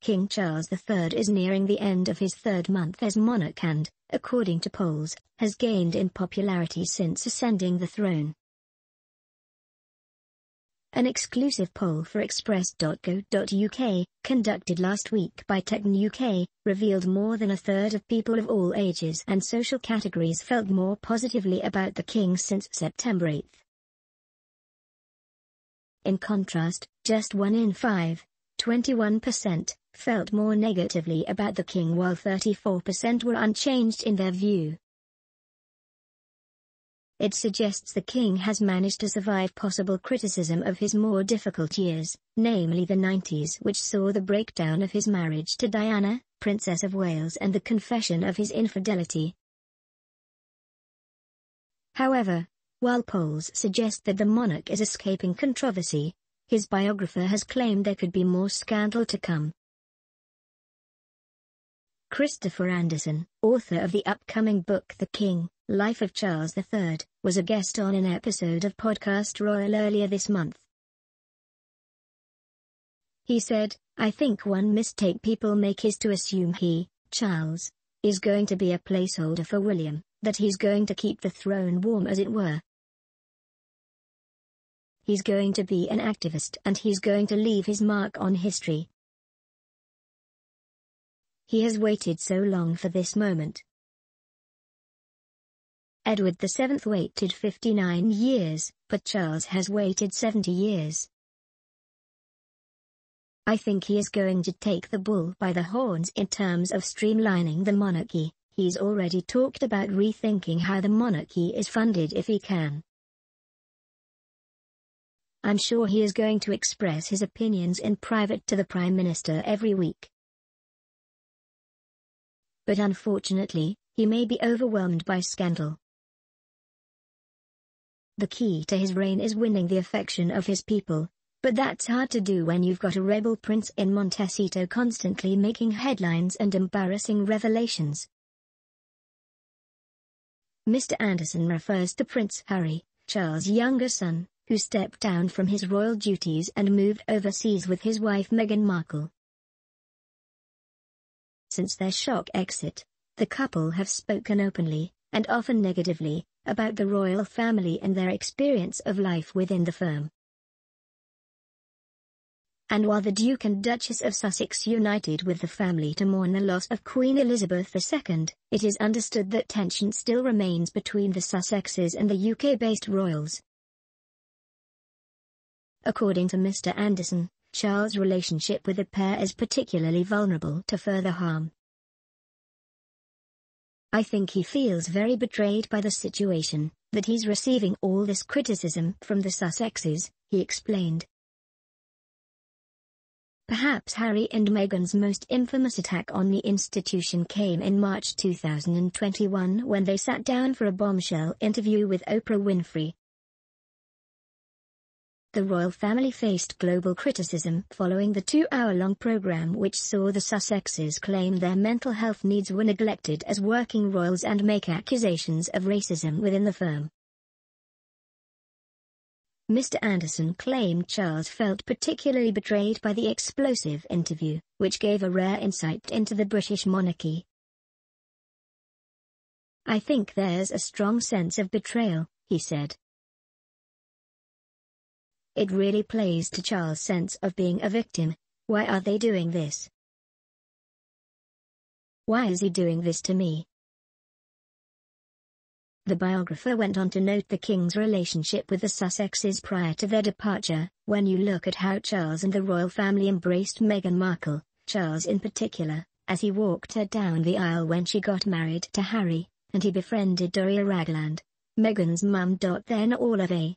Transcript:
King Charles III is nearing the end of his third month as monarch and, according to polls, has gained in popularity since ascending the throne. An exclusive poll for Express.co.uk, conducted last week by Techn UK, revealed more than a third of people of all ages and social categories felt more positively about the King since September 8. In contrast, just 1 in 5, 21%, felt more negatively about the King while 34% were unchanged in their view. It suggests the King has managed to survive possible criticism of his more difficult years, namely the 90s, which saw the breakdown of his marriage to Diana, Princess of Wales, and the confession of his infidelity. However, while polls suggest that the monarch is escaping controversy, his biographer has claimed there could be more scandal to come. Christopher Anderson, author of the upcoming book The King, Life of Charles III, was a guest on an episode of Podcast Royal earlier this month. He said, "I think one mistake people make is to assume he, Charles, is going to be a placeholder for William, that he's going to keep the throne warm as it were. He's going to be an activist and he's going to leave his mark on history. He has waited so long for this moment. Edward VII waited 59 years, but Charles has waited 70 years. I think he is going to take the bull by the horns in terms of streamlining the monarchy. He's already talked about rethinking how the monarchy is funded if he can. I'm sure he is going to express his opinions in private to the Prime Minister every week. But unfortunately, he may be overwhelmed by scandal. The key to his reign is winning the affection of his people, but that's hard to do when you've got a rebel prince in Montecito constantly making headlines and embarrassing revelations." Mr. Anderson refers to Prince Harry, Charles' younger son, who stepped down from his royal duties and moved overseas with his wife Meghan Markle. Since their shock exit, the couple have spoken openly, and often negatively, about the royal family and their experience of life within the firm. And while the Duke and Duchess of Sussex united with the family to mourn the loss of Queen Elizabeth II, it is understood that tension still remains between the Sussexes and the UK-based royals. According to Mr. Anderson, Charles' relationship with the pair is particularly vulnerable to further harm. "I think he feels very betrayed by the situation, that he's receiving all this criticism from the Sussexes," he explained. Perhaps Harry and Meghan's most infamous attack on the institution came in March 2021 when they sat down for a bombshell interview with Oprah Winfrey. The royal family faced global criticism following the 2-hour-long program which saw the Sussexes claim their mental health needs were neglected as working royals and make accusations of racism within the firm. Mr. Anderson claimed Charles felt particularly betrayed by the explosive interview, which gave a rare insight into the British monarchy. "I think there's a strong sense of betrayal," he said. "It really plays to Charles' sense of being a victim. Why are they doing this? Why is he doing this to me?" The biographer went on to note the King's relationship with the Sussexes prior to their departure. "When you look at how Charles and the royal family embraced Meghan Markle, Charles in particular, as he walked her down the aisle when she got married to Harry, and he befriended Doria Ragland, Meghan's mum. Then all of a